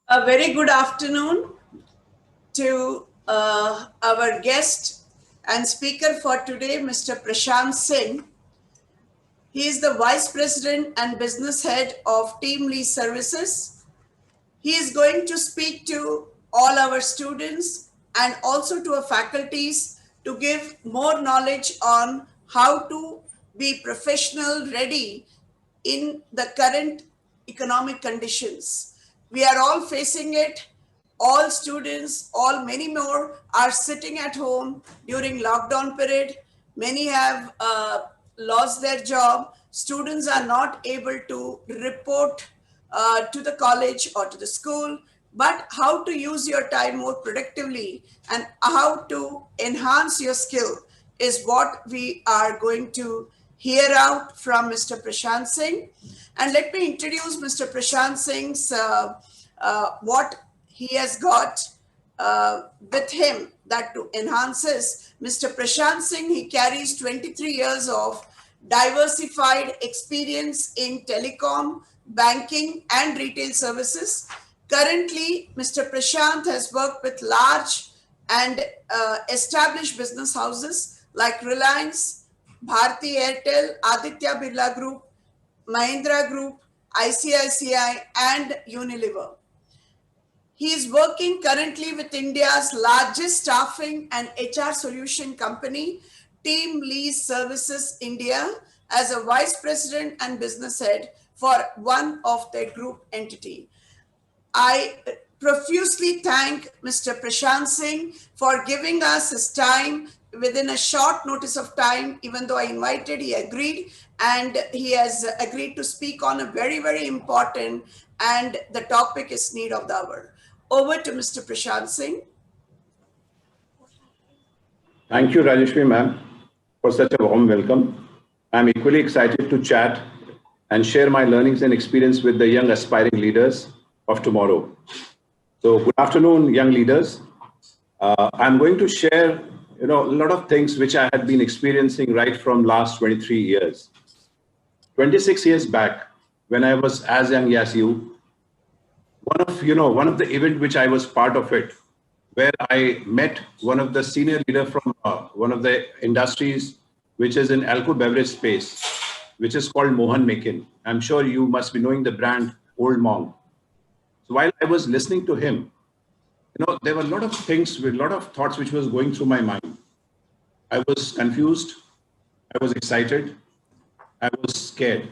A very good afternoon to our guest and speaker for today, Mr. Prashant Singh. He is the Vice President and Business Head of Team Lease Services. He is going to speak to all our students and also to our faculties to give more knowledge on how to be professional ready in the current economic conditions. We are all facing it. All students, many more are sitting at home during lockdown period. Many have lost their job. Students are not able to report to the college or to the school, but how to use your time more productively and how to enhance your skill is what we are going to hear out from Mr. Prashant Singh. And let me introduce Mr. Prashant Singh's what he has got with him that to enhances. Mr. Prashant Singh, he carries 23 years of diversified experience in telecom, banking, and retail services. Currently, Mr. Prashant has worked with large and established business houses like Reliance, Bharti Airtel, Aditya Birla Group, Mahindra Group, ICICI, and Unilever. He is working currently with India's largest staffing and HR solution company, Team Lease Services India, as a vice president and business head for one of their group entity. I profusely thank Mr. Prashant Singh for giving us his time within a short notice of time. Even though I invited, he agreed, and he has agreed to speak on a very, very important, and the topic is need of the hour. Over to Mr. Prashant Singh. Thank you, Rajeshri ma'am, for such a warm welcome. I'm equally excited to chat and share my learnings and experience with the young aspiring leaders of tomorrow. So good afternoon, young leaders. I'm going to share a lot of things which I had been experiencing right from last 23 years. 26 years back, when I was as young as you, one of the event which I was part of it, where I met one of the senior leader from one of the industries, which is in alcohol beverage space, which is called Mohan Mekin. I'm sure you must be knowing the brand Old Monk. So while I was listening to him, there were a lot of things, with a lot of thoughts which was going through my mind. I was confused. I was excited. I was scared.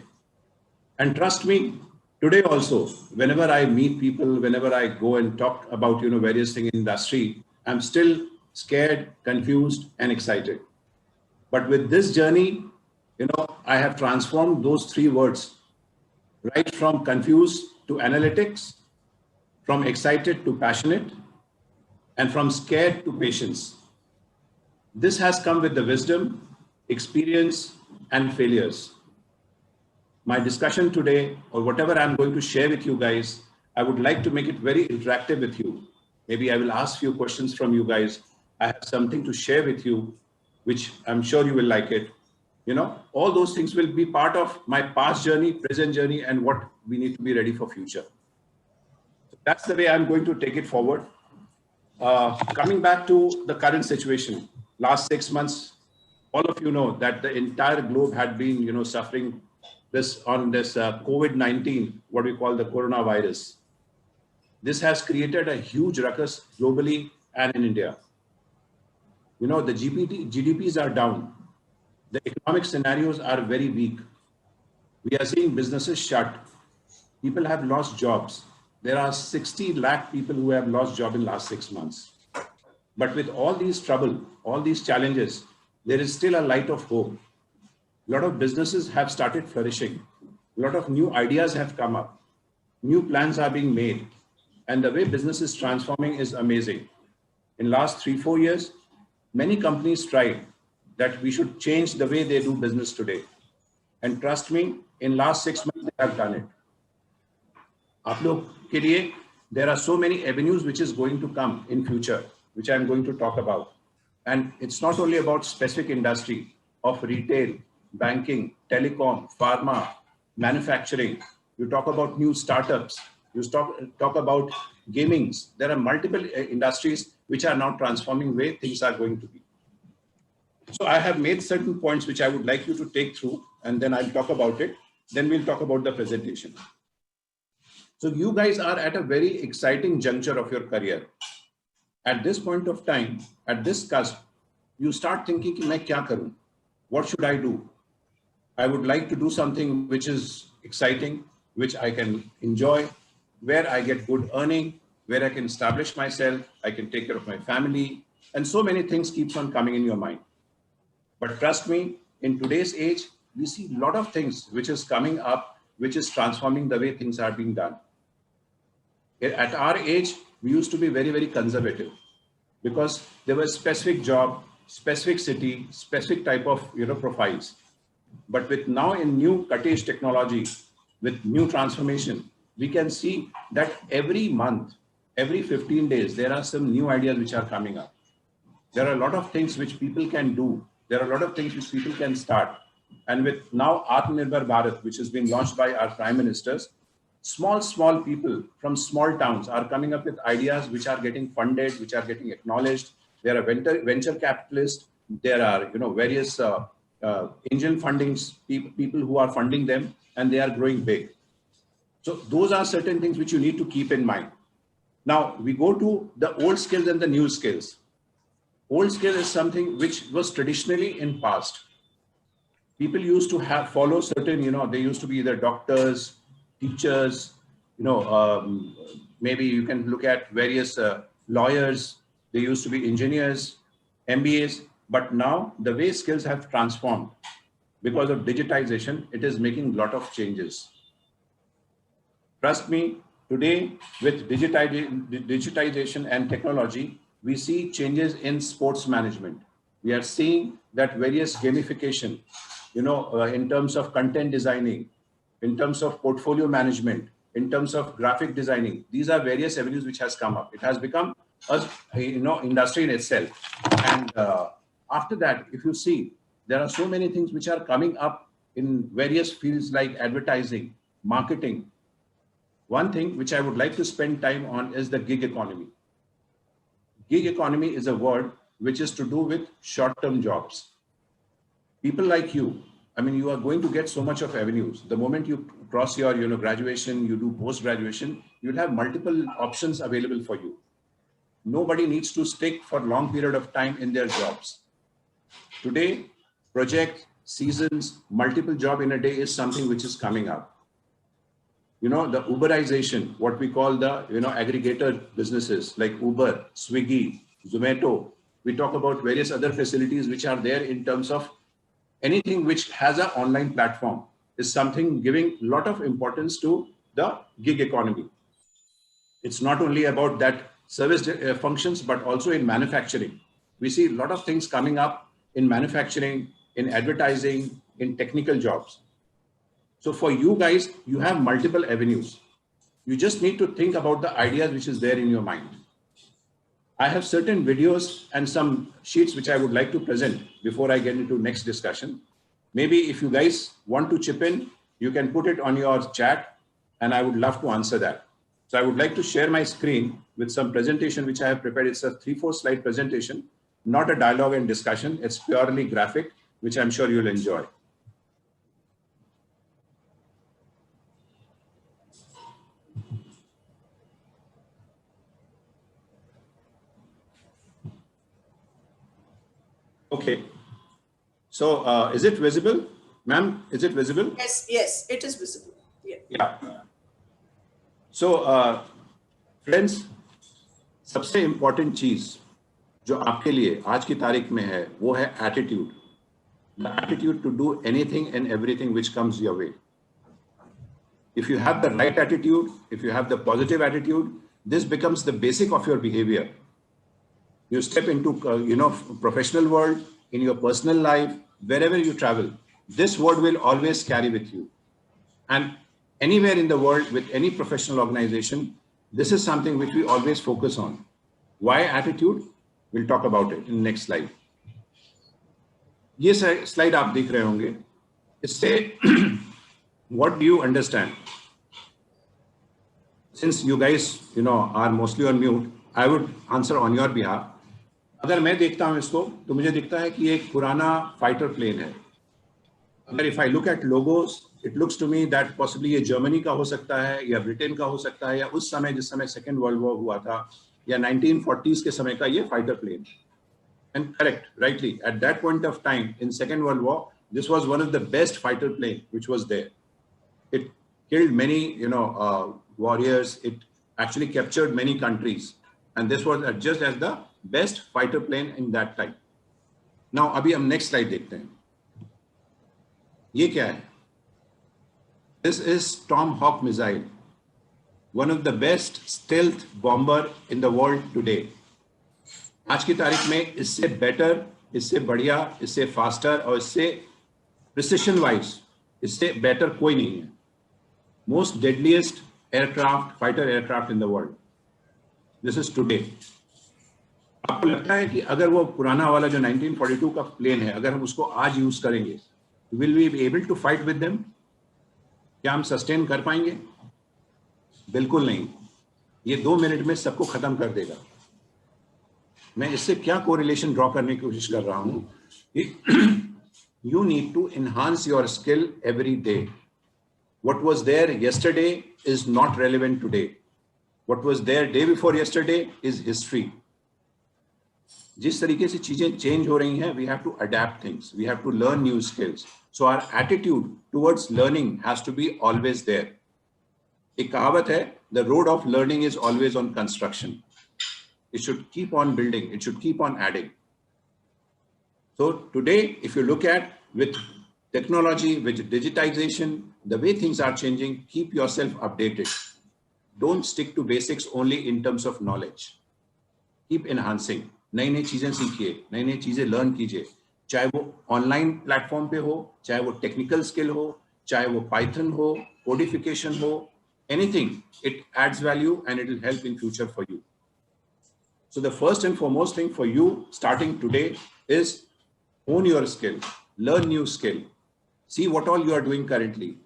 And trust me, today also, whenever I meet people, whenever I go and talk about, various things in industry, I'm still scared, confused, and excited. But with this journey, I have transformed those three words, right from confused to analytics, from excited to passionate, and from scared to patience. This has come with the wisdom, experience, and failures. My discussion today, or whatever I'm going to share with you guys, I would like to make it very interactive with you. Maybe I will ask few questions from you guys. I have something to share with you, which I'm sure you will like it. All those things will be part of my past journey, present journey, and what we need to be ready for future. So that's the way I'm going to take it forward. Coming back to the current situation, last 6 months, all of you know that the entire globe had been, suffering this COVID-19, what we call the coronavirus. This has created a huge ruckus globally and in India. The GDPs are down. The economic scenarios are very weak. We are seeing businesses shut. People have lost jobs. There are 60 lakh people who have lost job in last 6 months. But with all these trouble, all these challenges, there is still a light of hope. A lot of businesses have started flourishing. A lot of new ideas have come up. New plans are being made. And the way business is transforming is amazing. In last 3-4 years, many companies tried that we should change the way they do business today. And trust me, in last 6 months, they have done it. आप लोग के लिए, there are so many avenues which is going to come in future, which I'm going to talk about. And it's not only about specific industry of retail, banking, telecom, pharma, manufacturing. You talk about new startups. You talk about gaming. There are multiple industries which are now transforming way things are going to be. So I have made certain points which I would like you to take through, and then I'll talk about it. Then we'll talk about the presentation. So you guys are at a very exciting juncture of your career. At this point of time, at this cusp, you start thinking, "Ki main kya karu? What should I do? I would like to do something which is exciting, which I can enjoy, where I get good earning, where I can establish myself, I can take care of my family," and so many things keeps on coming in your mind. But trust me, in today's age, we see a lot of things which is coming up, which is transforming the way things are being done. At our age, we used to be very, very conservative because there was specific job, specific city, specific type of profiles. But with now in new cutting-edge technology, with new transformation, we can see that every month, every 15 days, there are some new ideas which are coming up. There are a lot of things which people can do. There are a lot of things which people can start. And with now Atmanirbhar Bharat, which has been launched by our prime ministers, small people from small towns are coming up with ideas which are getting funded, which are getting acknowledged. There are venture capitalists. There are various angel fundings, people who are funding them, and they are growing big. So those are certain things which you need to keep in mind. Now we go to the old skills and the new skills. Old skill is something which was traditionally in past. People used to follow certain, they used to be either doctors, teachers, maybe you can look at various lawyers. They used to be engineers, MBAs, but now the way skills have transformed because of digitization, it is making a lot of changes. Trust me, today with digitization and technology, we see changes in sports management. We are seeing that various gamification, in terms of content designing, in terms of portfolio management, in terms of graphic designing, these are various avenues which has come up. It has become a industry in itself. And after that, if you see, there are so many things which are coming up in various fields like advertising, marketing. One thing which I would like to spend time on is the gig economy. Gig economy is a word which is to do with short-term jobs. People like you, you are going to get so much of avenues. The moment you cross your graduation, you do post-graduation, you'll have multiple options available for you. Nobody needs to stick for a long period of time in their jobs. Today, project, seasons, multiple job in a day is something which is coming up. The Uberization, what we call the aggregator businesses like Uber, Swiggy, Zomato. We talk about various other facilities which are there in terms of anything which has an online platform is something giving a lot of importance to the gig economy. It's not only about that service functions, but also in manufacturing. We see a lot of things coming up in manufacturing, in advertising, in technical jobs. So for you guys, you have multiple avenues. You just need to think about the ideas which is there in your mind. I have certain videos and some sheets which I would like to present before I get into next discussion. Maybe if you guys want to chip in, you can put it on your chat and I would love to answer that. So I would like to share my screen with some presentation which I have prepared. It's a 3-4 slide presentation, not a dialogue and discussion. It's purely graphic, which I'm sure you'll enjoy. Okay. So is it visible? Ma'am, is it visible? Yes, it is visible. Yeah. So friends, सबसे important चीज जो आपके लिए आज की तारीख में है, वो है attitude. The attitude to do anything and everything which comes your way. If you have the right attitude, if you have the positive attitude, this becomes the basic of your behavior. You step into, professional world, in your personal life, wherever you travel, this word will always carry with you. And anywhere in the world with any professional organization, this is something which we always focus on. Why attitude? We'll talk about it in the next slide. ये slide आप देख रहे होंगे. इससे what do you understand? since you guys, are mostly on mute, I would answer on your behalf. अगर मैं देखता हूं इसको तो मुझे दिखता है कि एक पुराना फाइटर प्लेन है. अगर if I look at logos, it looks to me that possibly ये जर्मनी का हो सकता है या ब्रिटेन का हो सकता है या उस समय जिस समय सेकेंड वर्ल्ड वॉर हुआ था या 1940s के समय का ये fighter plane. And correct, rightly, at that point of time in Second World War, this was one of the best fighter plane which was there. It killed many, warriors. It actually captured many countries, and this was just as the best fighter plane in that time. Now, अभी हम next slide देखते हैं. ये क्या है? This is Tomahawk missile, one of the best stealth bomber in the world today. आज की तारीख में इससे बेटर, इससे बढ़िया, इससे फास्टर और इससे प्रिसिशन वाइज इससे बेटर कोई नहीं है. Most deadliest aircraft, fighter aircraft in the world. This is today. आपको लगता है कि अगर वो पुराना वाला जो 1942 का प्लेन है, अगर हम उसको आज यूज करेंगे, will we be able to fight with them? क्या हम सस्टेन कर पाएंगे? बिल्कुल नहीं. ये 2 मिनट में सबको खत्म कर देगा. मैं इससे क्या कोरिलेशन ड्रॉ करने की कोशिश कर रहा हूं कि you need to enhance your skill every day. What was there yesterday is not relevant today. What was there day before yesterday is history. जिस तरीके से चीजें चेंज हो रही हैं, we have to adapt things. We have to learn new skills. So our attitude towards learning has to be always there. एक कहावत है, the road of learning is always on construction. It should keep on building. It should keep on adding. So today, if you look at with technology, with digitization, the way things are changing, keep yourself updated. Don't stick to basics only in terms of knowledge. Keep enhancing. नई नई चीजें सीखिए, नई नई चीजें learn कीजिए. चाहे वो ऑनलाइन प्लेटफॉर्म पे हो, चाहे वो टेक्निकल स्किल हो, चाहे वो पाइथन हो, कोडिफिकेशन हो, anything. It adds value and it will help in future for you. So the first and foremost thing for you starting today is hone your skill, learn new skill, see what all you are doing currently.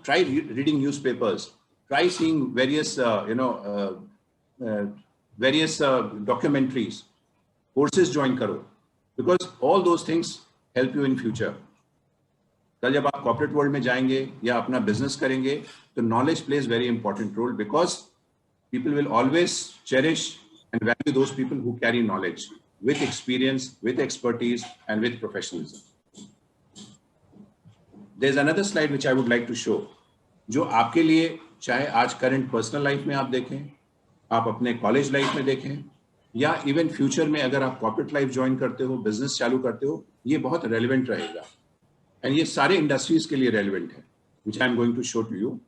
Try reading newspapers, try seeing various, documentaries, courses join karo, because all those things help you in future. कल जब आप corporate world में जाएंगे या अपना business करेंगे, तो knowledge plays very important role because people will always cherish and value those people who carry knowledge with experience, with expertise, and with professionalism. There's another slide which I would like to show, जो आपके लिए चाहे आज current personal life में आप देखें, आप अपने college life में देखें, या even future में अगर आप corporate life join करते हो, business चालू करते हो, ये बहुत relevant रहेगा. And ये सारे industries के लिए relevant है, which I'm going to show to you.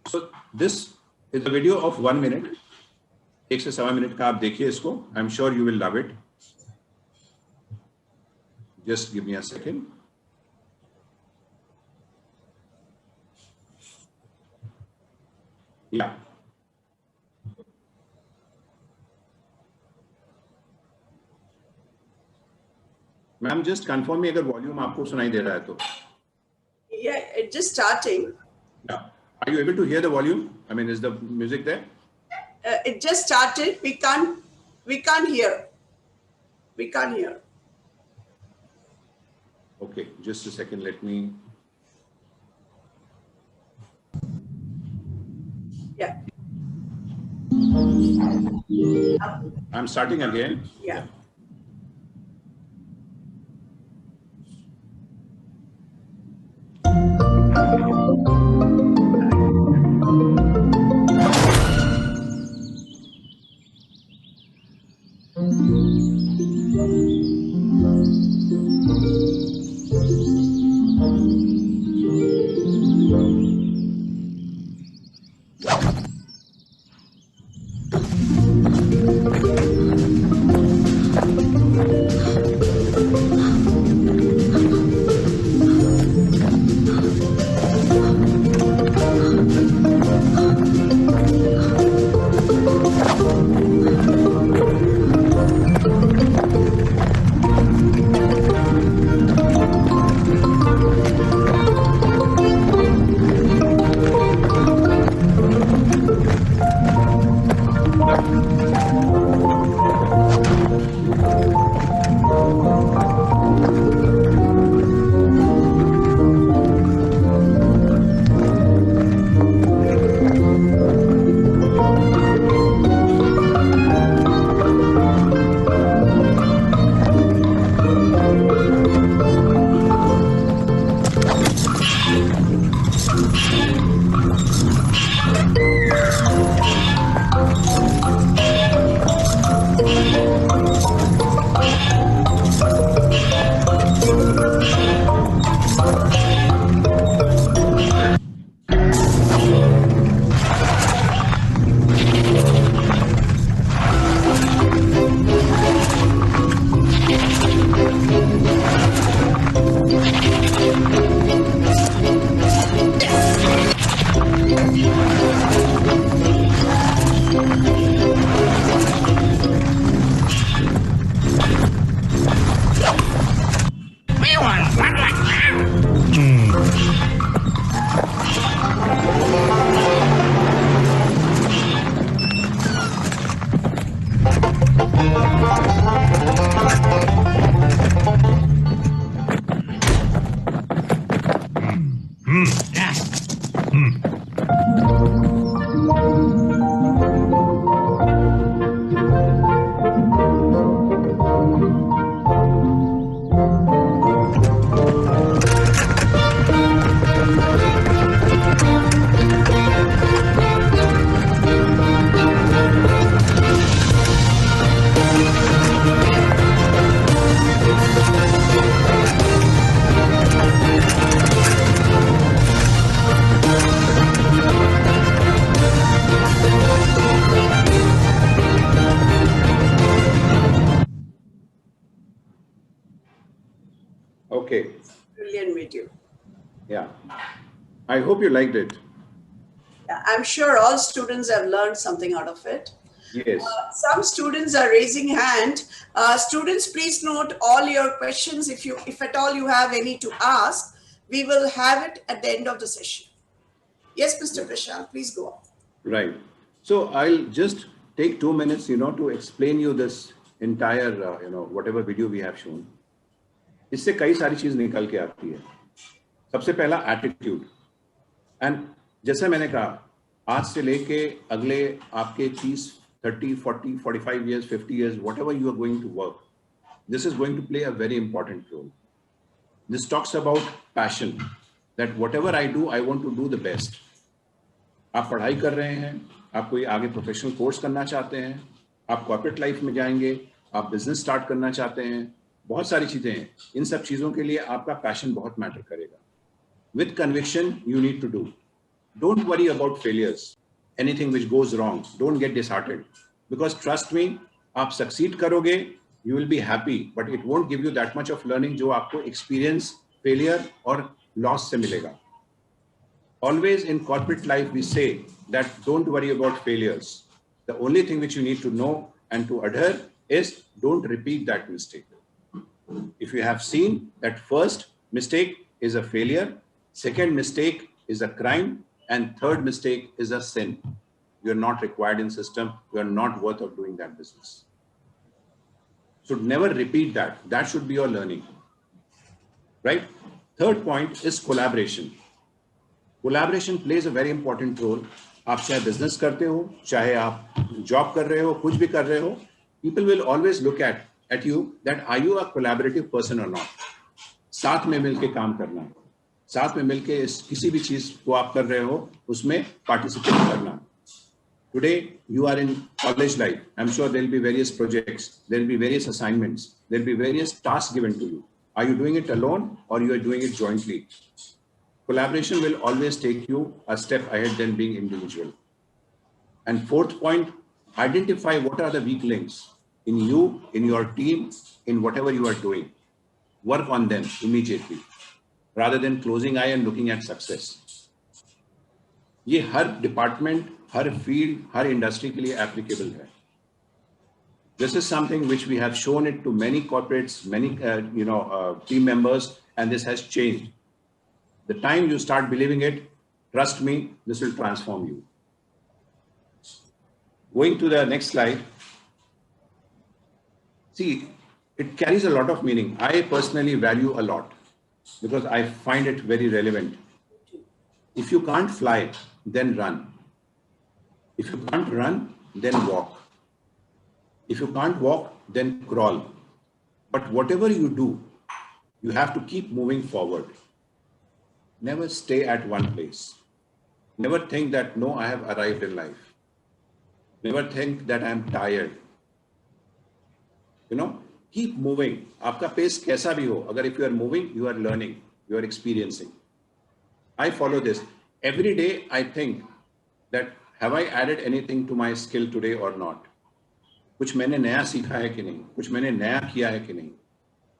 So this is a video of 1 minute. 1 से 1.25 मिनट का आप देखिए इसको. I'm sure you will love it. Just give me a second. Yeah. Ma'am just confirm में अगर volume आपको सुनाई दे रहा है तो. Yeah, it's just starting. Yeah. Are you able to hear the volume? I mean, is the music there? It just started. We can't hear. We can't hear. Okay, just a second. Let me. Yeah. I'm starting again. Yeah. video. Yeah. I hope you liked it. Yeah, I'm sure all students have learned something out of it. Yes. Some students are raising hand. Students, please note all your questions. If at all you have any to ask, we will have it at the end of the session. Yes, Mr. Prashant, please go on. Right. So I'll just take 2 minutes, to explain you this entire, whatever video we have shown. इससे कई सारी चीज निकल के आती है. सबसे पहला एटीट्यूड. एंड जैसे मैंने कहा, आज से लेके अगले आपके 30, 30, 40, 45 years, 50 years, whatever you are going to work, this is going to play a very important role. This talks about passion, that whatever I do, I want to do the best. आप पढ़ाई कर रहे हैं, आप कोई आगे professional course करना चाहते हैं, आप कॉर्पोरेट लाइफ में जाएंगे, आप बिजनेस स्टार्ट करना चाहते हैं, बहुत सारी चीजें हैं. इन सब चीजों के लिए आपका पैशन बहुत मैटर करेगा. With conviction, you need to do. Don't worry about failures. Anything which goes wrong, don't get disheartened. Because trust me, आप succeed करोगे, you will be happy, but it won't give you that much of learning जो आपको experience, failure और loss से मिलेगा. Always in corporate life, we say that don't worry about failures. The only thing which you need to know and to adhere is don't repeat that mistake. If you have seen that first mistake is a failure, second mistake is a crime, and third mistake is a sin, you are not required in system. You are not worth of doing that business. So never repeat that. That should be your learning, right? Third point is collaboration. Collaboration plays a very important role. आप चाहे business करते हो, चाहे आप job कर रहे हो, कुछ भी कर रहे हो, people will always look at you that are you a collaborative person or not. साथ में मिलके काम करना, साथ में मिलके किसी भी चीज को आप कर रहे हो उसमें participate करना. Today you are in college life. I'm sure there will be various projects, there will be various assignments, there will be various tasks given to you. Are you doing it alone or you are doing it jointly? Collaboration will always take you a step ahead than being individual. And fourth point, identify what are the weak links in you, in your team, in whatever you are doing. Work on them immediately rather than closing eye and looking at success. ये हर department, हर field, हर industry के लिए applicable है. This is something which we have shown it to many corporates, many team members, and this has changed. The time you start believing it, trust me, this will transform you. Going to the next slide. See, it carries a lot of meaning. I personally value a lot because I find it very relevant. If you can't fly, then run. If you can't run, then walk. If you can't walk, then crawl. But whatever you do, you have to keep moving forward. Never stay at one place. Never think that, no, I have arrived in life. Never think that I am tired. Keep moving. आपका pace कैसा भी हो, अगर if you are moving, you are learning, you are experiencing. I follow this. Every day I think that have I added anything to my skill today or not? कुछ मैंने नया सीखा है कि नहीं? कुछ मैंने नया किया है कि नहीं?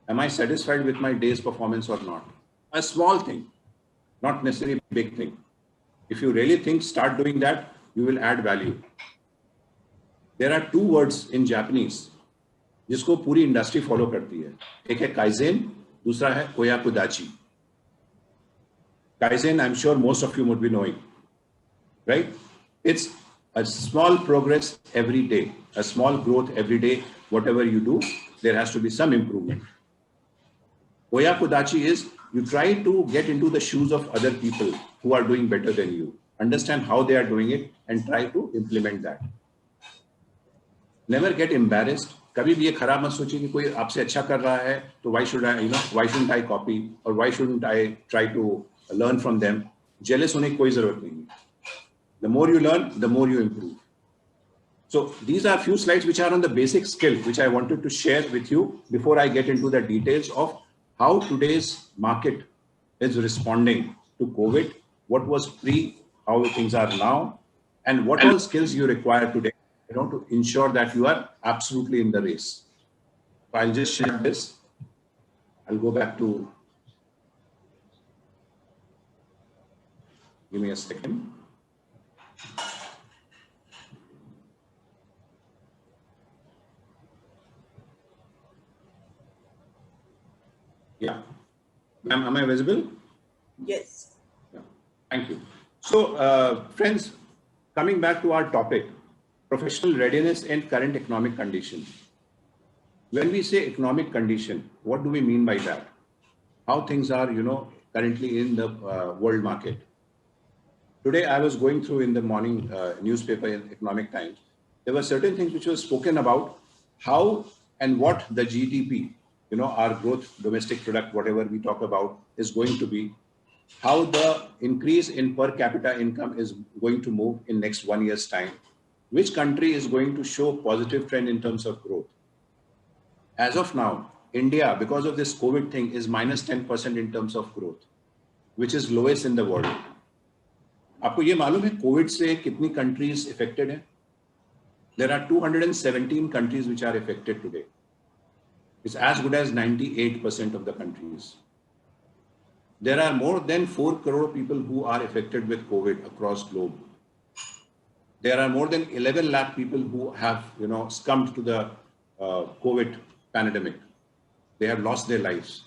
Am I satisfied with my day's performance or not? A small thing, not necessarily a big thing. If you really think, start doing that, you will add value. There are two words in Japanese जिसको पूरी industry follow करती है. एक है kaizen, दूसरा है ओयाकुदाची. Kaizen, I'm sure most of you would be knowing, right? It's a small progress every day, a small growth every day. Whatever you do, there has to be some improvement. Oyakudachi is you try to get into the shoes of other people who are doing better than you. Understand how they are doing it and try to implement that. Never get embarrassed. कभी भी ये खराब मत सोचिए कि कोई आपसे अच्छा कर रहा है तो why shouldn't I copy or why shouldn't I try to learn from them? Jealous होने की कोई जरूरत नहीं है. The more you learn, the more you improve. So these are a few slides which are on the basic skill which I wanted to share with you before I get into the details of how today's market is responding to COVID, what was pre, how things are now, and what all skills you require today, to ensure that you are absolutely in the race. So I'll just share this. I'll go back to Give me a second. Yeah. Ma'am, am I visible? Yes. Yeah. Thank you. So, friends, coming back to our topic, professional readiness and current economic condition. When we say economic condition, what do we mean by that? How things are, currently in the world market. Today, I was going through in the morning newspaper in Economic Times. There were certain things which were spoken about how and what the GDP, our growth domestic product, whatever we talk about, is going to be, how the increase in per capita income is going to move in next 1 year's time, which country is going to show positive trend in terms of growth. As of now, India, because of this COVID thing, is minus 10% in terms of growth, which is lowest in the world. आपको ये मालूम है Covid से कितनी countries affected हैं? There are 217 countries which are affected today. It's as good as 98% of the countries. There are more than 4 crore people who are affected with COVID across globe. There are more than 11 lakh people who have, succumbed to the COVID pandemic. They have lost their lives.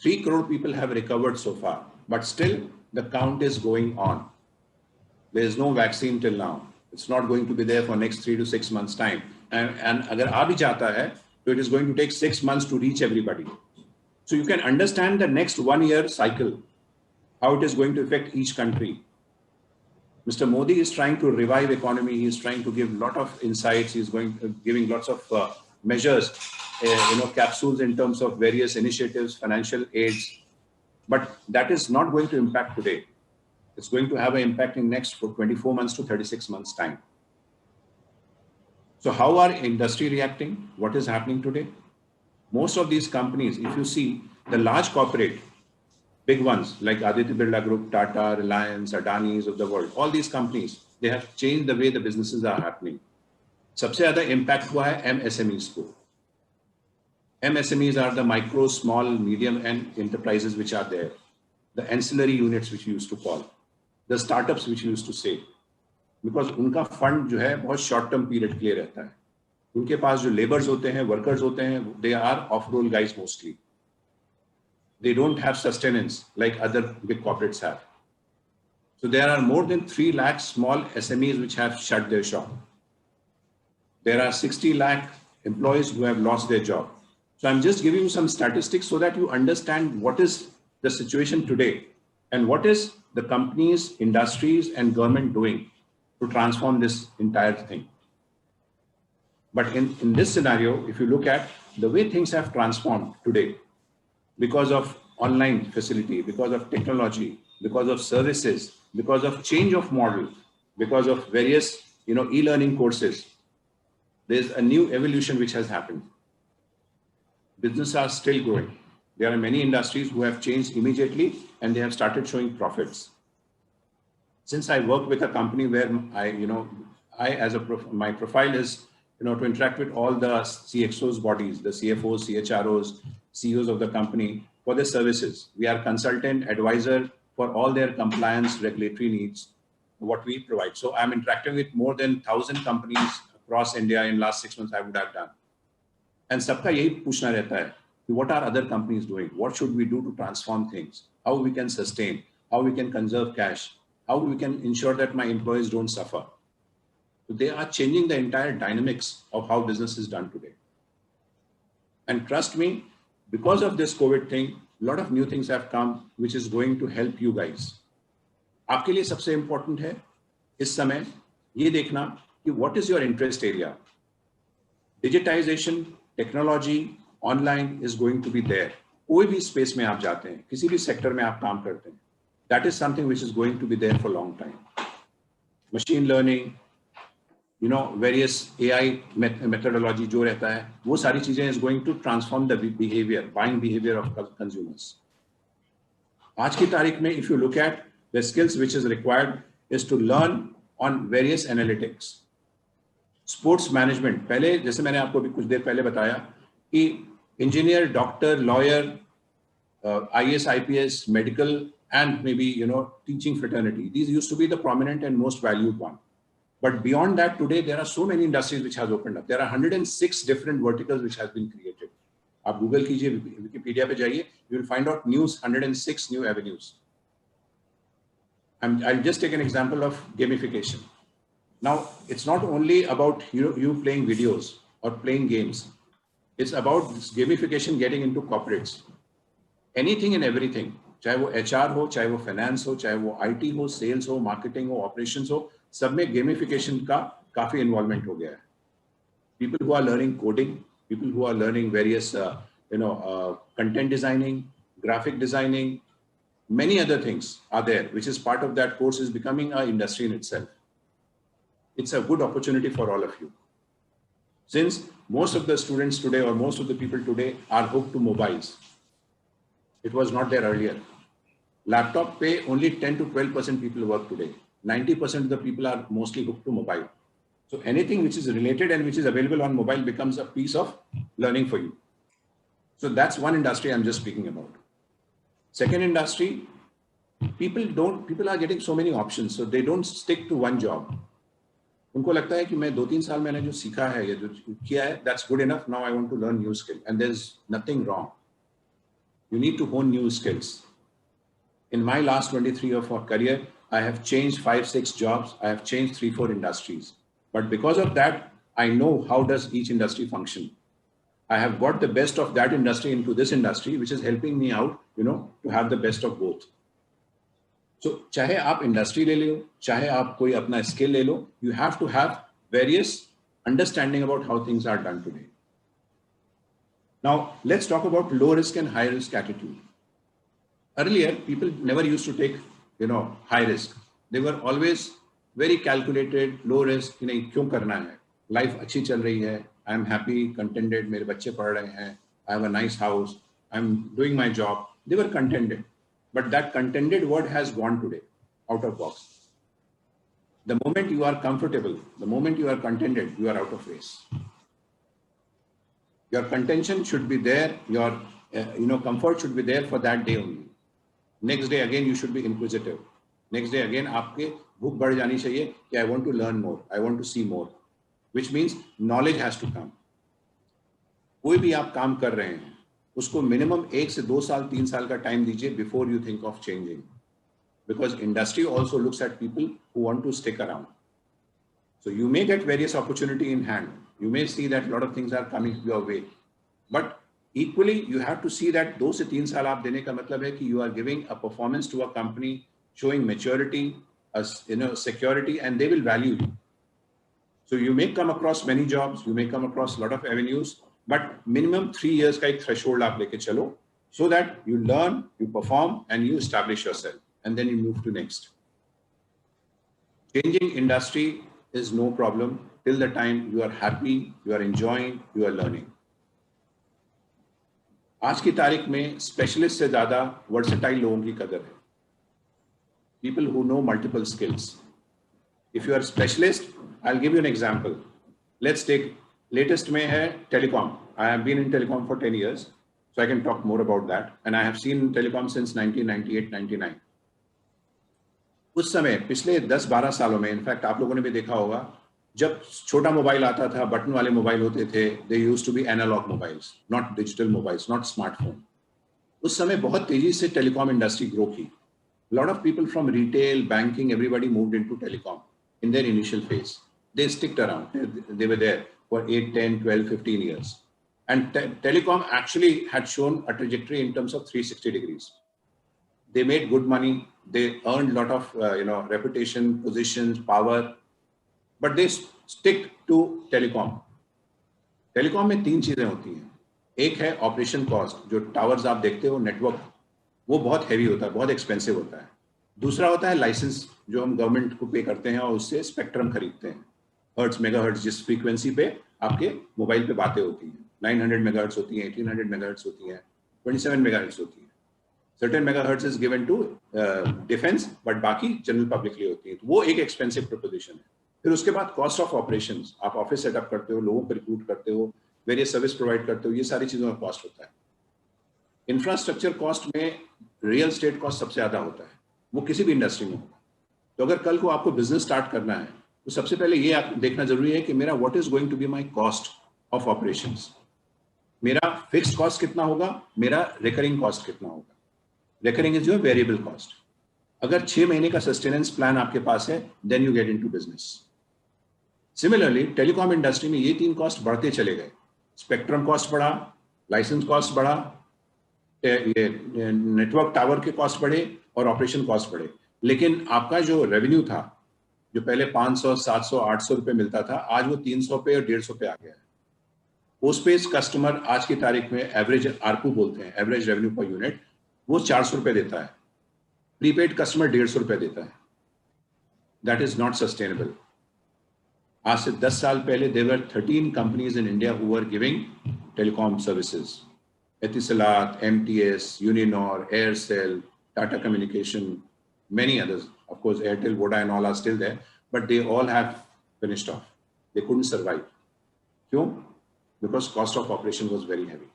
3 crore people have recovered so far, but still the count is going on. There is no vaccine till now. It's not going to be there for next 3 to 6 months time. And agar aa bhi jata hai, so it is going to take 6 months to reach everybody. So you can understand the next 1 year cycle, how it is going to affect each country. Mr. Modi is trying to revive economy. He is trying to give lot of insights. He is giving lots of measures, capsules in terms of various initiatives, financial aids. But that is not going to impact today. It's going to have an impact in next 24 months to 36 months time. So how are industry reacting? What is happening today? Most of these companies, if you see the large corporate, big ones like Aditya Birla Group, Tata, Reliance, Adani's of the world, all these companies, they have changed the way the businesses are happening. सबसे ज़्यादा impact हुआ है MSMEs को. MSMEs are the micro, small, medium and enterprises which are there. The ancillary units which we used to call. The startups which we used to say. Because उनका fund जो है बहुत short term period के लिए रहता है. उनके पास जो laborers होते हैं, workers होते हैं, they are off-roll guys mostly. They don't have sustenance like other big corporates have. So there are more than 3 lakh small SMEs which have shut their shop. There are 60 lakh employees who have lost their job. So I'm just giving you some statistics so that you understand what is the situation today and what is the companies, industries and government doing to transform this entire thing. But in this scenario, if you look at the way things have transformed today, because of online facility, because of technology, because of services, because of change of model, because of various e-learning courses, there's a new evolution which has happened. Businesses are still growing. There are many industries who have changed immediately and they have started showing profits. Since I work with a company where my profile is to interact with all the CXOs bodies, the CFOs, CHROs, CEOs of the company for their services. We are consultant, advisor for all their compliance regulatory needs, what we provide. So I'm interacting with more than 1,000 companies across India in last 6 months I would have done. And सबका यही पूछना रहता है कि what are other companies doing? What should we do to transform things? How we can sustain? How we can conserve cash? How we can ensure that my employees don't suffer? So they are changing the entire dynamics of how business is done today. And trust me, because of this COVID thing, a lot of new things have come, which is going to help you guys. आपके लिए सबसे important है इस समय ये देखना कि what is your interest area? Digitization, technology, online is going to be there. कोई भी space में आप जाते हैं, किसी भी sector में आप काम करते हैं, that is something which is going to be there for a long time. Machine learning, various AI methodology जो रहता है, वो सारी चीजें is going to transform the behavior, buying behavior of consumers. आज की तारीख में, if you look at the skills which is required is to learn on various analytics. Sports management, पहले जैसे मैंने आपको भी कुछ देर पहले बताया कि engineer, doctor, lawyer, IAS, IPS, medical and maybe, teaching fraternity. These used to be the prominent and most valued one. But beyond that, today, there are so many industries which has opened up. There are 106 different verticals which has been created. आप Google कीजिए, Wikipedia पे जाइए, you will find out 106 new avenues. I'll just take an example of gamification. Now, it's not only about you playing videos or playing games. It's about this gamification getting into corporates. Anything and everything, चाहे वो HR हो, चाहे वो finance हो, चाहे वो IT हो, sales हो, marketing हो, operations हो, सब में gamification का काफी involvement हो गया है. People who are learning coding, people who are learning various, content designing, graphic designing, many other things are there, which is part of that course is becoming an industry in itself. It's a good opportunity for all of you. Since most of the students today or most of the people today are hooked to mobiles, it was not there earlier. Laptop pay only 10 to 12% people work today. 90% of the people are mostly hooked to mobile. So anything which is related and which is available on mobile becomes a piece of learning for you. So that's one industry I'm just speaking about. Second industry, people are getting so many options, so they don't stick to one job. उनको लगता है कि मैं 2-3 साल मैंने जो सीखा है या जो किया है, that's good enough. Now I want to learn new skill, and there's nothing wrong. You need to hone new skills. In my last 23 years of career, I have changed 5-6 jobs. I have changed 3-4 industries. But because of that, I know how does each industry function. I have got the best of that industry into this industry, which is helping me out, to have the best of both. So, चाहे आप industry ले लो, चाहे आप कोई अपना skill ले लो, you have to have various understanding about how things are done today. Now, let's talk about low risk and high risk attitude. Earlier, people never used to take, high risk. They were always very calculated, low risk. क्यों करना है? Life अच्छी चल रही है. I'm happy, contented. मेरे बच्चे पढ़ रहे हैं. I have a nice house. I'm doing my job. They were contented. But that contented word has gone today, out of box. The moment you are comfortable, the moment you are contented, you are out of race. Your contention should be there. Your, comfort should be there for that day only. Next day again, you should be inquisitive. Next day again, आपके भूख बढ़ जानी चाहिए कि I want to learn more, I want to see more, which means knowledge has to come. कोई भी आप काम कर रहे हैं, उसको minimum 1 से 2 साल, 3 साल का time दीजिए before you think of changing. Because industry also looks at people who want to stick around. So you may get various opportunity in hand. You may see that a lot of things are coming your way. But equally, you have to see that 2 से 3 साल आप देने का मतलब है कि you are giving a performance to a company, showing maturity, security, and they will value you. So you may come across many jobs, you may come across a lot of avenues, but minimum 3 years का एक threshold आप लेके चलो, so that you learn, you perform, and you establish yourself, and then you move to next. Changing industry is no problem till the time you are happy, you are enjoying, you are learning. आज की तारीख में specialist से ज्यादा versatile लोगों की कदर है. People who know multiple skills. If you are specialist, I'll give you an example. Let's take latest में है telecom. I have been in telecom for 10 years, so I can talk more about that. And I have seen telecom since 1998-99. उस समय पिछले 10-12 सालों में, in fact आप लोगों ने भी देखा होगा, जब छोटा मोबाइल आता था, बटन वाले मोबाइल होते थे, they used to be analog mobiles, not digital mobiles, not smartphone. उस समय बहुत तेजी से टेलीकॉम इंडस्ट्री ग्रो की. A lot of people from retail, banking, everybody moved into telecom in their initial phase. They sticked around. They were there for 8, 10, 12, 15 years. And telecom actually had shown a trajectory in terms of 360 degrees. They made good money. They earned a lot of, reputation, positions, power. But they stick to telecom. Telecom में 3 चीजें होती हैं. एक है operation cost, जो towers आप देखते हो, नेटवर्क, वो बहुत हैवी होता है, बहुत एक्सपेंसिव होता है. दूसरा होता है लाइसेंस, जो हम गवर्नमेंट को पे करते हैं और उससे स्पेक्ट्रम खरीदते हैं. हर्ट्स, मेगाहर्ट्ज, जिस फ्रीक्वेंसी पे आपके मोबाइल पे बातें होती हैं, 900 मेगाहर्ट्ज होती हैं, 1800 मेगाहर्ट्ज होती हैं, 27 मेगाहर्ट्ज होती हैं. Certain megahertz is given to defence, but बाकी जनरल पब्लिक के लिए होती है. तो वो एक एक्सपेंसिव प्रोपोजिशन है. फिर उसके बाद कॉस्ट ऑफ ऑपरेशंस, आप ऑफिस सेटअप करते हो, लोगों को रिक्रूट करते हो, वेरियस सर्विस प्रोवाइड करते हो, ये सारी चीजों का कॉस्ट होता है. इंफ्रास्ट्रक्चर कॉस्ट में रियल स्टेट कॉस्ट सबसे ज्यादा होता है, वो किसी भी इंडस्ट्री में होगा। तो अगर कल को आपको बिजनेस स्टार्ट करना है तो सबसे पहले ये आप देखना जरूरी है कि मेरा what is going to be my cost of operations, मेरा फिक्स्ड कॉस्ट कितना होगा, मेरा रिकरिंग कॉस्ट कितना होगा। Recurring is your variable cost. अगर 6 महीने का सस्टेनेंस प्लान आपके पास है, then you get into business. Similarly telecom industry में ये 3 कॉस्ट बढ़ते चले गए, स्पेक्ट्रम कॉस्ट बढ़ा, लाइसेंस कॉस्ट बढ़ा, ये नेटवर्क टावर के कॉस्ट बढ़े और ऑपरेशन कॉस्ट बढ़े। लेकिन आपका जो रेवेन्यू था, जो पहले 500, 700, 800 रुपए मिलता था, आज वो 300 पे और 150 पे आ गया है। पोस्टपेड कस्टमर आज की तारीख में एवरेज आरपू बोलते हैं, एवरेज रेवेन्यू पर यूनिट, वो 400 रुपए देता है। प्रीपेड कस्टमर 150 रुपए देता है। That is not sustainable. आज से 10 साल पहले देवर 13 companies in India who were giving telecom services, Etisalat, MTS, Uninor, Aircel, Tata communication, many others. Of course, Airtel, Voda and all are still there, but they all have finished off. They couldn't survive. Kyun? Because cost of operation was very heavy.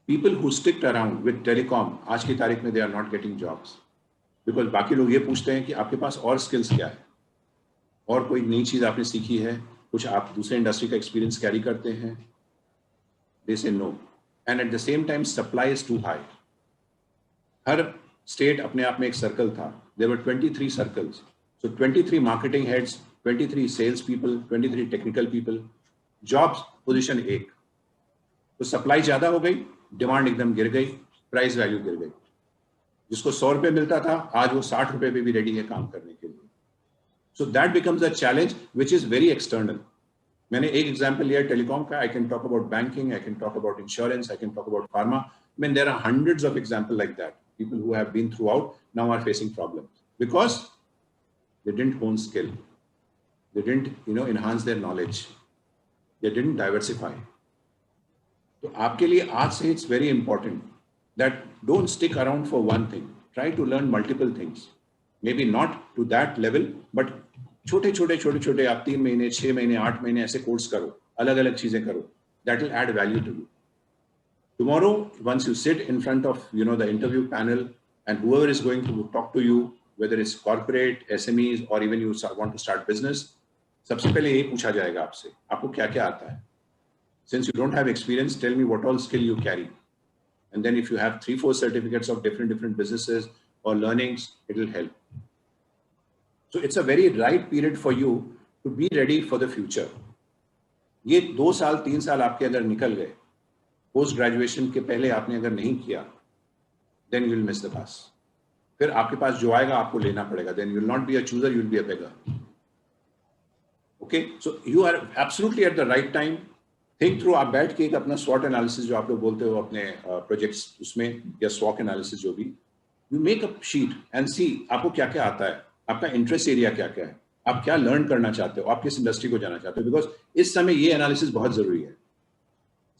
People who sticked around with telecom, आज की तारीख में they are not getting jobs. Because बाकी लोग ये पूछते हैं कि आपके पास और skills क्या है, और कोई नई चीज आपने सीखी है, कुछ आप दूसरे इंडस्ट्री का एक्सपीरियंस कैरी करते हैं. They say no. And at the same time, supply is too high. Her state अपने आप में एक सर्कल था. There were 23 circles. So 23 marketing heads, 23 sales people, 23 technical people. Jobs position एक. तो सप्लाई ज्यादा हो गई, डिमांड एकदम गिर गई, प्राइस वैल्यू गिर गई. जिसको 100 रुपए मिलता था, आज वो 60 रुपए पे भी रेडी है काम करने के लिए. So that becomes a challenge which is very external. मैंने एक एग्जांपल लिया टेलीकॉम का. I can talk about banking, I can talk about insurance, I can talk about pharma. I mean, there are hundreds of examples like that. People who have been throughout now are facing problems because they didn't hone skill. They didn't, enhance their knowledge. They didn't diversify. So, आपके लिए आज से it's very important that don't stick around for one thing. Try to learn multiple things. Maybe not to that level, but छोटे-छोटे आप 3 महीने, 6 महीने, 8 महीने ऐसे कोर्स करो, अलग-अलग चीजें करो. That will add value to you. Tomorrow, once you sit in front of, the interview panel and whoever is going to talk to you, whether it's corporate, SMEs, or even you want to start business, सबसे पहले यही पूछा जाएगा आपसे, आपको क्या-क्या आता है? Since you don't have experience, tell me what all skill you carry. And then if you have 3-4 certificates of different businesses or learnings, it will help. So it's a very right period for you to be ready for the future. ये 2 साल, 3 साल आपके अगर निकल गए, post graduation के पहले आपने अगर नहीं किया, then you will miss the bus. फिर आपके पास जो आएगा आपको लेना पड़ेगा. Then you will not be a chooser, you will be a beggar. Okay, so you are absolutely at the right time. Think through. आप बैठ के एक अपना SWOT analysis जो आप लोग बोलते हो अपने प्रोजेक्ट्स उसमें, या SWOT analysis जो भी, you make a sheet and see आपको क्या-क्या आता है, आपका इंटरेस्ट एरिया क्या-क्या है, आप क्या लर्न करना चाहते हो, आप किस इंडस्ट्री को जाना चाहते हो. बिकॉज इस समय ये एनालिसिस बहुत जरूरी है.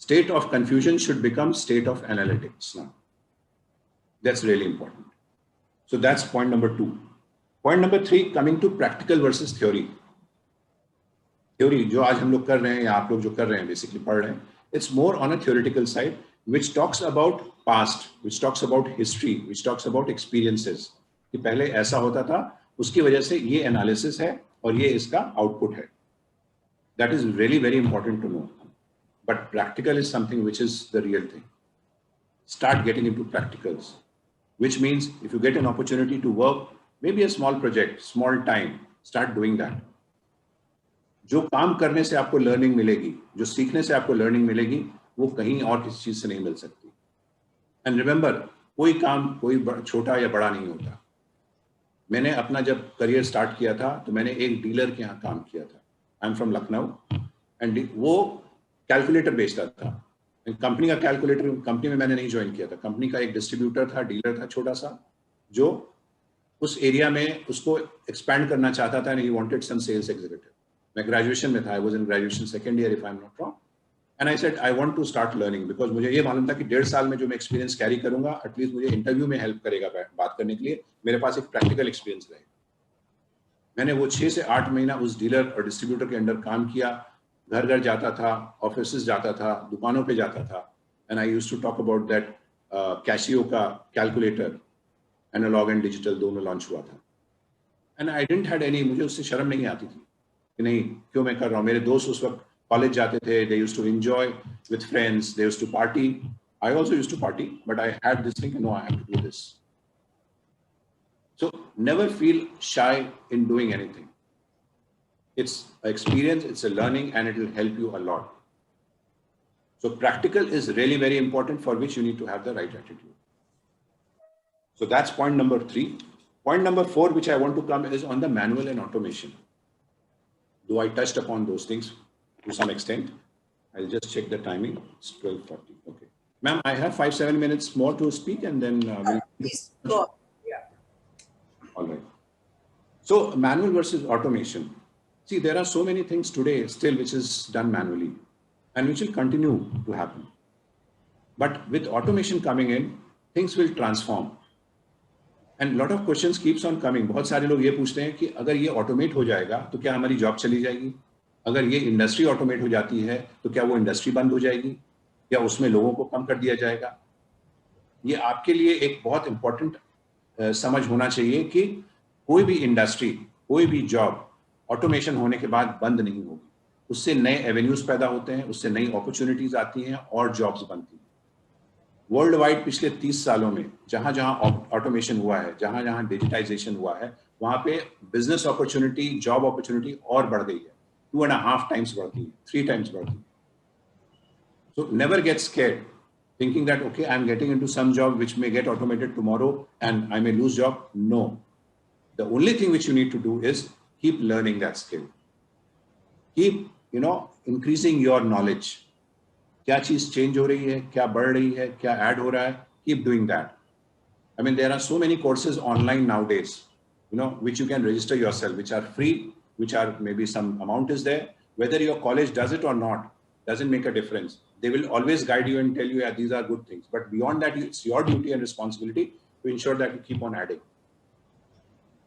State of confusion should become state of analytics now. That's really important. So that's point number 2. Point number 3, coming to practical versus theory. Theory, जो आज हम लोग कर रहे हैं या आप लोग जो कर रहे हैं, basically पढ़ रहे हैं, it's more on a theoretical side, which talks about past, which talks about history, which talks about experiences. कि पहले ऐसा होता था, उसकी वजह से ये analysis है और ये इसका output है. That is really very important to know. But practical is something which is the real thing. Start getting into practicals, which means if you get an opportunity to work, maybe a small project, small time, start doing that. जो काम करने से आपको learning मिलेगी, जो सीखने से आपको learning मिलेगी, वो कहीं और किसी चीज से नहीं मिल सकती. And remember, कोई काम कोई छोटा या बड़ा नहीं होता. मैंने अपना जब करियर स्टार्ट किया था, तो मैंने एक डीलर के यहाँ काम किया था. I am from Lucknow, and वो कैलकुलेटर बेचता था. कंपनी का कैलकुलेटर कंपनी में मैंने नहीं ज्वाइन किया था. कंपनी का एक डिस्ट्रीब्यूटर था, डीलर था छोटा सा, जो उस एरिया में उसको एक्सपैंड करना चाहता था. And he wanted some sales executive. मैं ग्रेजुएशन में था, I was in graduation second year if I am not wrong. And I said I want to start learning, because मुझे ये मालूम था कि 1.5 साल में जो मैं एक्सपीरियंस कैरी करूंगा, एटलीस्ट मुझे इंटरव्यू में हेल्प करेगा बात करने के लिए. मेरे पास एक प्रैक्टिकल एक्सपीरियंस रहेगा. मैंने वो 6 से 8 महीना उस डीलर और डिस्ट्रीब्यूटर के अंडर काम किया. घर घर जाता था, ऑफिस जाता था, दुकानों पे जाता था. And I used to talk about that Casio का कैलकुलेटर एनालॉग एंड डिजिटल दोनों लॉन्च हुआ था, and I didn't had any, मुझे उससे शर्म नहीं आती थी कि नहीं क्यों मैं कर रहा हूँ. मेरे दोस्त उस वक्त कॉलेज जाते थे, they used to enjoy with friends, they used to party. I also used to party, but I had this thing, no I have to do this. So never feel shy in doing anything. It's an experience, it's a learning, and it will help you a lot. So practical is really very important, for which you need to have the right attitude. So that's point number 3. Point number 4, which I want to come, is on the manual and automation. Though I touched upon those things to some extent, I'll just check the timing. It's 12:40. Okay. Ma'am, I have 5-7 minutes more to speak, and then Please go on. All right. So manual versus automation. See, there are so many things today still which is done manually and which will continue to happen. But with automation coming in, things will transform. And lot of questions keeps on coming. बहुत सारे लोग ये पूछते हैं कि अगर ये automate हो जाएगा तो क्या हमारी जॉब चली जाएगी? अगर ये इंडस्ट्री ऑटोमेट हो जाती है तो क्या वो इंडस्ट्री बंद हो जाएगी? या उसमें लोगों को कम कर दिया जाएगा? ये आपके लिए एक बहुत इंपॉर्टेंट समझ होना चाहिए कि कोई भी इंडस्ट्री, कोई भी जॉब ऑटोमेशन होने के बाद बंद नहीं होगी. उससे नए एवेन्यूज पैदा होते हैं, उससे नई अपॉर्चुनिटीज आती हैं और जॉब्स बनती हैं. वर्ल्ड वाइड पिछले 30 सालों में जहां जहां ऑटोमेशन हुआ है, जहां जहां डिजिटाइजेशन हुआ है, वहां पे बिजनेस अपॉर्चुनिटी, जॉब अपॉर्चुनिटी और बढ़ गई है. 2.5 times बढ़ती है, 3 times बढ़ती है. So never get scared thinking that, okay, I'm getting into some job which may get automated tomorrow and I may lose job. No. The only thing which you need to do is keep learning that skill. Keep, increasing your knowledge. क्या चीज change हो रही है, क्या बढ़ रही है, क्या ऐड हो रहा है, keep doing that. I mean, there are so many courses online nowadays, which you can register yourself, which are free, which are maybe some amount is there. Whether your college does it or not, doesn't make a difference. They will always guide you and tell you, yeah, these are good things. But beyond that, it's your duty and responsibility to ensure that you keep on adding.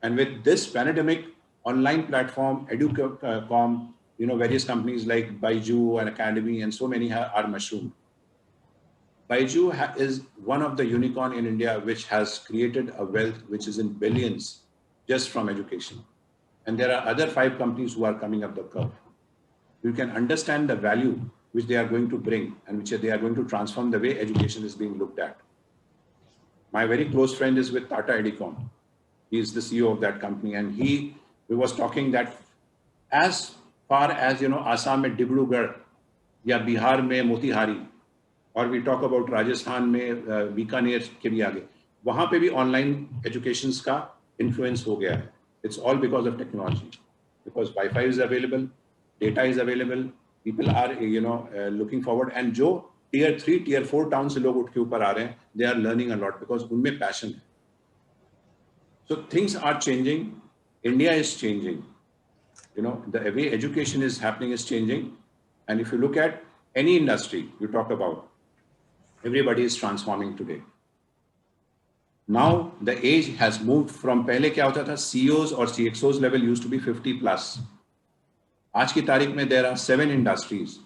And with this pandemic, online platform, Educom, various companies like Baiju and Academy and so many are mushroomed. Baiju is one of the unicorn in India which has created a wealth which is in billions just from education. And there are other 5 companies who are coming up the curve. You can understand the value which they are going to bring and which they are going to transform the way education is being looked at. My very close friend is with Tata Edicom. He is the CEO of that company, and we was talking that as far as Assam में डिब्रूगढ़ या बिहार में मोतीहारी, और we talk about Rajasthan में बीकानेर के भी आगे, वहाँ पे भी ऑनलाइन एजुकेशंस का इन्फ्लुएंस हो गया है. It's all because of technology, because Wi-Fi is available, data is available, people are looking forward, and जो tier 3, tier 4 टाउन से लोग उठ के ऊपर आ रहे हैं, they are learning a lot because उनमें passion है. So things are changing. India is changing. The way education is happening is changing. And if you look at any industry you talk about, everybody is transforming today. Now the age has moved from पहले क्या होता था, CEOs और CXOs level used to be 50+. आज की तारीख में there are 7 industries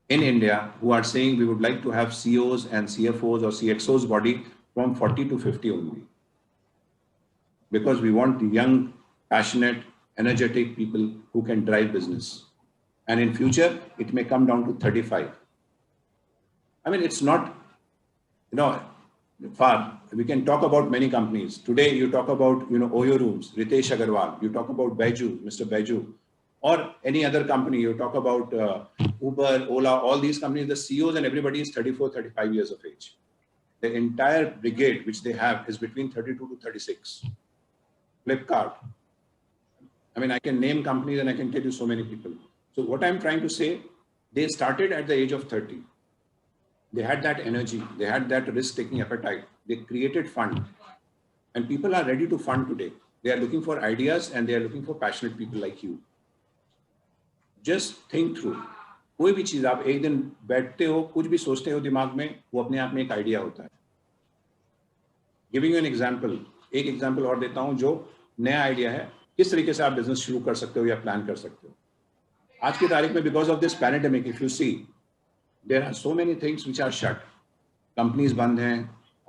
in India who are saying we would like to have CEOs and CFOs or CXOs body from 40 to 50 only. Because we want young, passionate, energetic people who can drive business. And in future, it may come down to 35. I mean, it's not, far. We can talk about many companies. Today, you talk about, Oyo Rooms, Ritesh Agarwal. You talk about Baiju, Mr. Baiju, or any other company. You talk about Uber, Ola, all these companies, the CEOs and everybody is 34, 35 years of age. The entire brigade which they have is between 32 to 36. Flipkart. I mean, I can name companies and I can tell you so many people. So what I'm trying to say, they started at the age of 30. They had that energy. They had that risk-taking appetite. They created fund. And people are ready to fund today. They are looking for ideas and they are looking for passionate people like you. Just think through. कोई भी चीज आप एक दिन बैठते हो, कुछ भी सोचते हो दिमाग में, वो अपने आप में एक आइडिया होता है. Giving you an example, एक एग्जाम्पल और देता हूं जो नया आइडिया है, किस तरीके से आप बिजनेस शुरू कर सकते हो या प्लान कर सकते हो. आज की तारीख में because of this pandemic, if you see, there are so many things which are shut. Companies बंद हैं,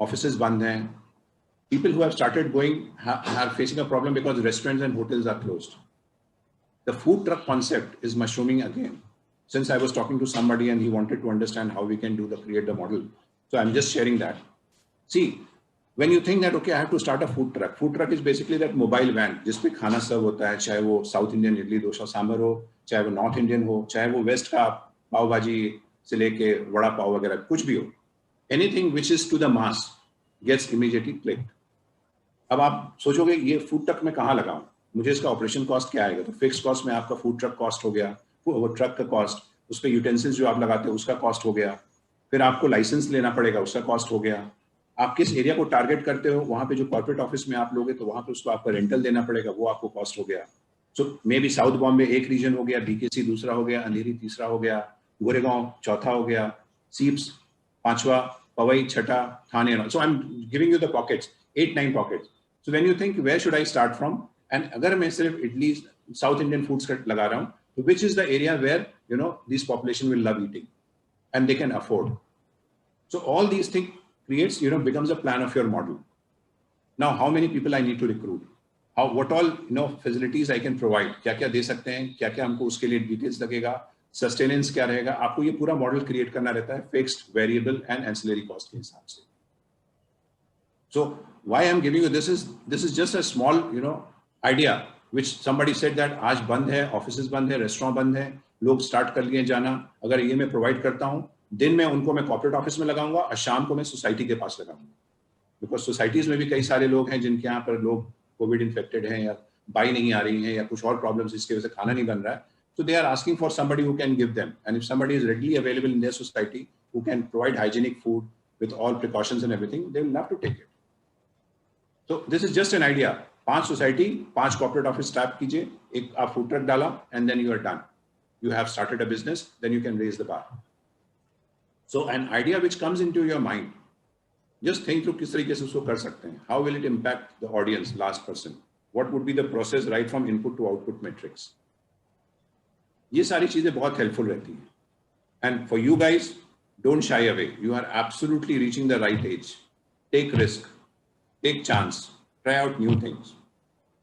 ऑफिसेज बंद हैं. People who have started going are facing a problem because restaurants and hotels are closed. The food truck concept is mushrooming again. Since I was talking to somebody and he wanted to understand how we can create the model. So I'm just sharing that. See, when you think that, okay, I have to start a food truck is basically that mobile van, जिसपे खाना सर्व होता है, चाहे वो south Indian idli dosa sambar हो, चाहे वो north Indian हो, चाहे वो वेस्ट का पाव भाजी से लेके वड़ा पाव वगैरह कुछ भी हो. Anything which is to the mass gets immediately clicked. अब आप सोचोगे ये फूड ट्रक में कहाँ लगाऊं, मुझे इसका ऑपरेशन कॉस्ट क्या आएगा. तो फिक्स कॉस्ट में आपका फूड ट्रक कॉस्ट हो गया, वो ट्रक का कॉस्ट, उस पर यूटेंसिल्स जो आप लगाते हो उसका कॉस्ट हो गया, फिर आपको लाइसेंस लेना पड़ेगा, उसका कॉस्ट हो गया. आप किस एरिया को टारगेट करते हो, वहां पे जो कॉर्पोरेट ऑफिस में आप लोगे तो वहां पे उसको आपका रेंटल देना पड़ेगा, वो आपको कॉस्ट हो गया. सो मे बी साउथ बॉम्बे एक रीजन हो गया, बीकेसी दूसरा हो गया, अंधेरी तीसरा हो गया, गोरेगांव चौथा हो गया, सीप्स पांचवा, पवई छठा, Thane. So I am giving you the pockets, 8-9 pockets. So when you think where should I start from, and अगर मैं सिर्फ इडली साउथ इंडियन फूड्स लगा रहा हूँ, तो which is the area where this population will love eating and they can afford. So all these things creates becomes a plan of your model. Now how many people I need to recruit, what all facilities I can provide, क्या क्या दे सकते हैं, क्या क्या हमको उसके लिए details लगेगा, सस्टेनेंस क्या रहेगा, आपको ये पूरा मॉडल क्रिएट करना रहता है fixed, variable and ancillary cost के हिसाब से. So why I'm giving you this is just a small idea which somebody said that आज बंद है, ऑफिसेज बंद है, रेस्टोरेंट बंद है, लोग स्टार्ट कर लिए जाना. अगर ये मैं प्रोवाइड करता हूँ, दिन में उनको मैं कॉर्पोरेट ऑफिस में लगाऊंगा और शाम को मैं सोसाइटी के पास लगाऊंगा. बिकॉज सोसाइटीज में भी कई सारे लोग हैं जिनके यहाँ पर लोग कोविड इन्फेक्टेड हैं या बाई नहीं आ रही हैं या कुछ और प्रॉब्लम्स इसकी वजह से खाना नहीं बन रहा है. So they are asking for somebody who can give them, and if somebody is readily available in their society who can provide hygienic food with all precautions and everything, they will love to take it. So this is just an idea. 5 society, 5 corporate office start कीजिए, एक आप food truck डाला, and then you are done. You have started a business, then you can raise the bar. So an idea which comes into your mind, just think through किस तरीके से उसको कर सकते हैं. How will it impact the audience, last person? What would be the process right from input to output metrics? ये सारी चीजें बहुत हेल्पफुल रहती हैं. And for you guys, don't shy away. You are absolutely reaching the right age. Take risk. Take chance, try out new things.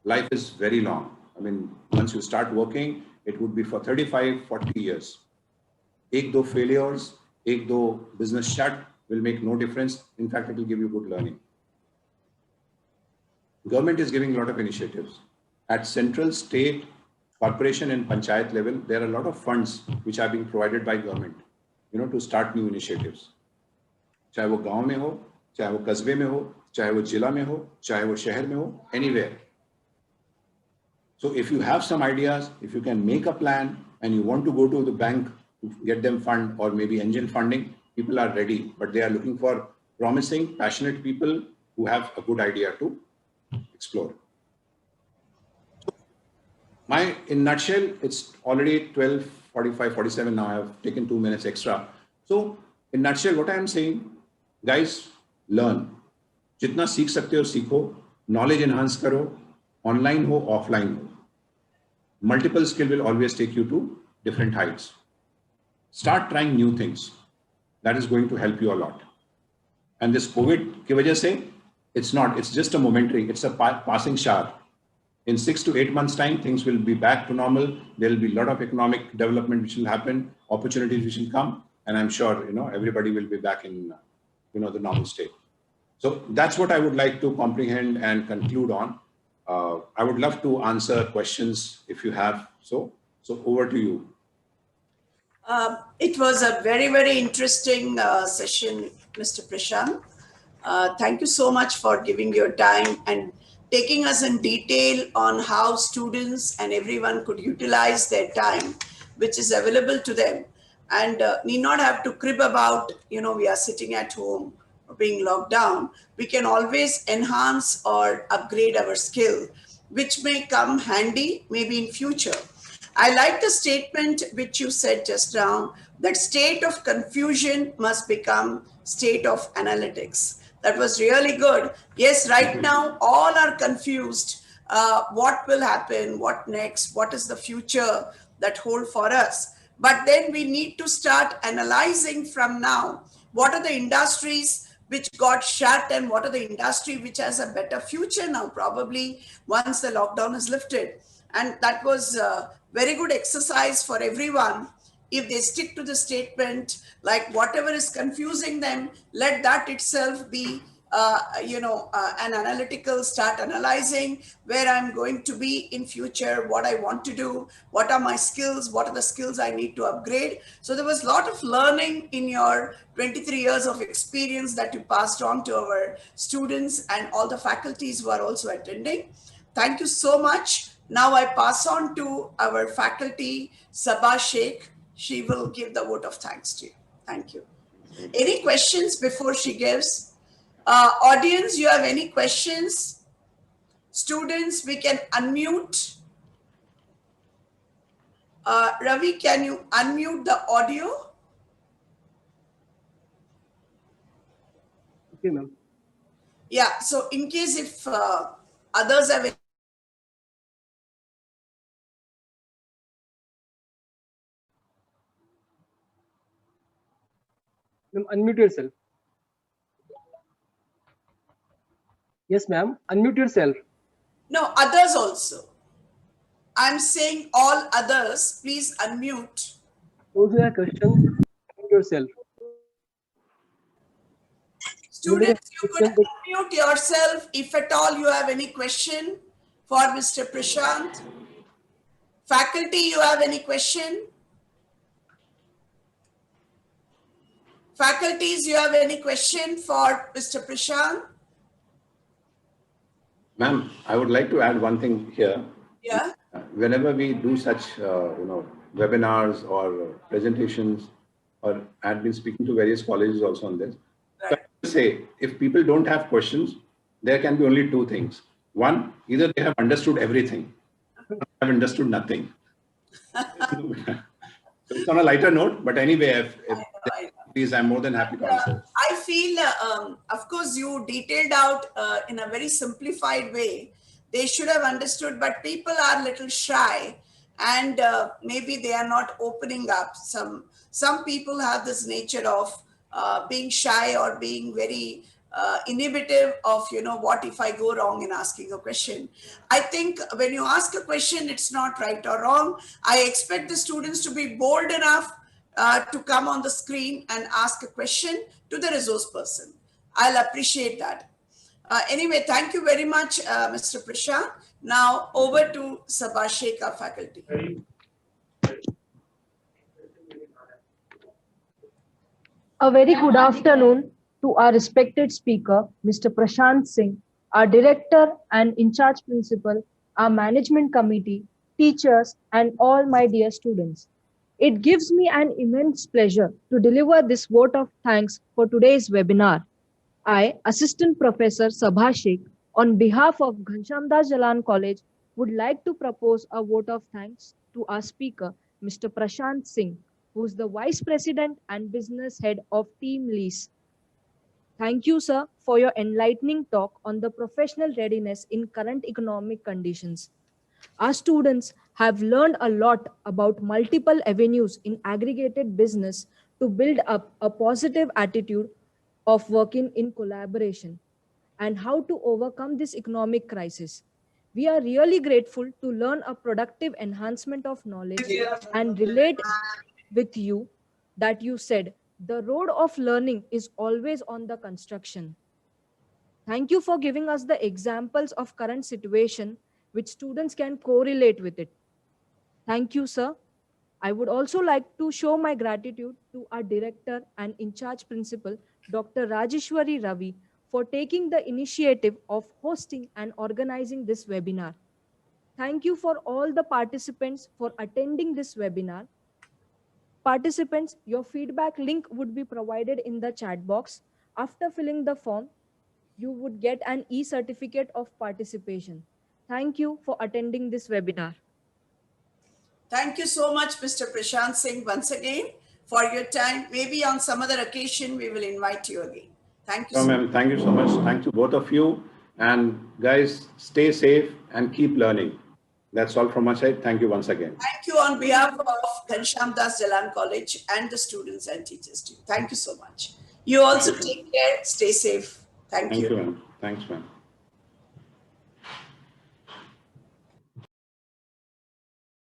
Life is very long. I mean, once you start working, it would be for 35, 40 years. 1-2 failures, 1-2 business shut will make no difference. In fact, it will give you good learning. Government is giving a lot of initiatives. At central, state, corporation and panchayat level, there are a lot of funds which are being provided by government, to start new initiatives. चाहे वो गांव में हो, चाहे वो कस्बे में हो, चाहे वो जिला में हो, चाहे वो शहर में हो, anywhere. So if you have some ideas, if you can make a plan and you want to go to the bank to get them fund or maybe angel funding, people are ready, but they are looking for promising, passionate people who have a good idea to explore. In nutshell, it's already 12:45, 47 now. I have taken 2 minutes extra. So in nutshell, what I am saying, guys, learn. जितना सीख सकते हो सीखो, knowledge enhance करो, online हो offline हो. Multiple skill will always take you to different heights. Start trying new things, that is going to help you a lot. And this Covid की वजह से it's just a momentary, it's a passing shower. In 6 to 8 months time, things will be back to normal. There will be a lot of economic development which will happen, opportunities which will come, and I'm sure everybody will be back in the normal state. So that's what I would like to comprehend and conclude on. I would love to answer questions if you have. So over to you. It was a very, very interesting session, Mr. Prashant. Thank you so much for giving your time and taking us in detail on how students and everyone could utilize their time, which is available to them, and need not have to crib about, we are sitting at home being locked down. We can always enhance or upgrade our skill, which may come handy maybe in future. I like the statement which you said just now, that state of confusion must become state of analytics. That was really good. Yes, right now all are confused. What will happen? What next? What is the future that hold for us? But then we need to start analyzing from now what are the industries which got shut and what are the industry which has a better future now, probably once the lockdown is lifted. And that was a very good exercise for everyone. If they stick to the statement, like whatever is confusing them, let that itself be an analytical start analyzing where I'm going to be in future, what I want to do, what are my skills, what are the skills I need to upgrade. So there was a lot of learning in your 23 years of experience that you passed on to our students and all the faculties who are also attending. Thank you so much. Now I pass on to our faculty, Sabah Sheikh. She will give the vote of thanks to you. Thank you. Any questions before she gives? Audience, you have any questions? Students, we can unmute. Ravi, can you unmute the audio? Okay, ma'am. Yeah, so in case if others have any. Ma'am, unmute yourself. Yes, ma'am. Unmute yourself. No, others also. I'm saying all others, please unmute. Those who have questions, unmute yourself. Students, you could unmute yourself if at all you have any question for Mr. Prashant. Faculty, you have any question? Faculties, you have any question for Mr. Prashant? Ma'am, I would like to add one thing here. Yeah. Whenever we do such, webinars or presentations, or I've been speaking to various colleges also on this. Right. So I say, if people don't have questions, there can be only two things. One, either they have understood everything, or have understood nothing. So it's on a lighter note, but anyway, please, I'm more than happy to answer. I feel, of course, you detailed out in a very simplified way. They should have understood, but people are a little shy and maybe they are not opening up. Some people have this nature of being shy or being very inhibitive of, what if I go wrong in asking a question. I think when you ask a question, it's not right or wrong. I expect the students to be bold enough to come on the screen and ask a question to the resource person. I'll appreciate that. Anyway, thank you very much, Mr. Prashant. Now over to Sabah Sheikh, our faculty. A very good afternoon to our respected speaker, Mr. Prashant Singh, our director and in charge principal, our management committee, teachers, and all my dear students. It gives me an immense pleasure to deliver this vote of thanks for today's webinar. I, Assistant Professor Sabah Sheikh, on behalf of Ghanshyamdas Jalan College, would like to propose a vote of thanks to our speaker, Mr. Prashant Singh, who is the Vice President and Business Head of Team Lease. Thank you, sir, for your enlightening talk on the professional readiness in current economic conditions. Our students have learned a lot about multiple avenues in aggregated business to build up a positive attitude of working in collaboration and how to overcome this economic crisis. We are really grateful to learn a productive enhancement of knowledge and relate with you that you said the road of learning is always on the construction. Thank you for giving us the examples of current situation which students can correlate with it. Thank you, sir. I would also like to show my gratitude to our director and in charge principal, Dr. Rajeshwari Ravi, for taking the initiative of hosting and organizing this webinar. Thank you for all the participants for attending this webinar. Participants, your feedback link would be provided in the chat box. After filling the form, you would get an e-certificate of participation. Thank you for attending this webinar. Thank you so much, Mr. Prashant Singh, once again for your time. Maybe on some other occasion, we will invite you again. Thank you. No, ma'am, thank you so much. Thank you both of you. And guys, stay safe and keep learning. That's all from my side. Thank you once again. Thank you on behalf of Ghanshyamdas Jalan College and the students and teachers too. Thank you so much. You also take care. Stay safe. Thank Thank you. you, ma'am. Thanks, ma'am.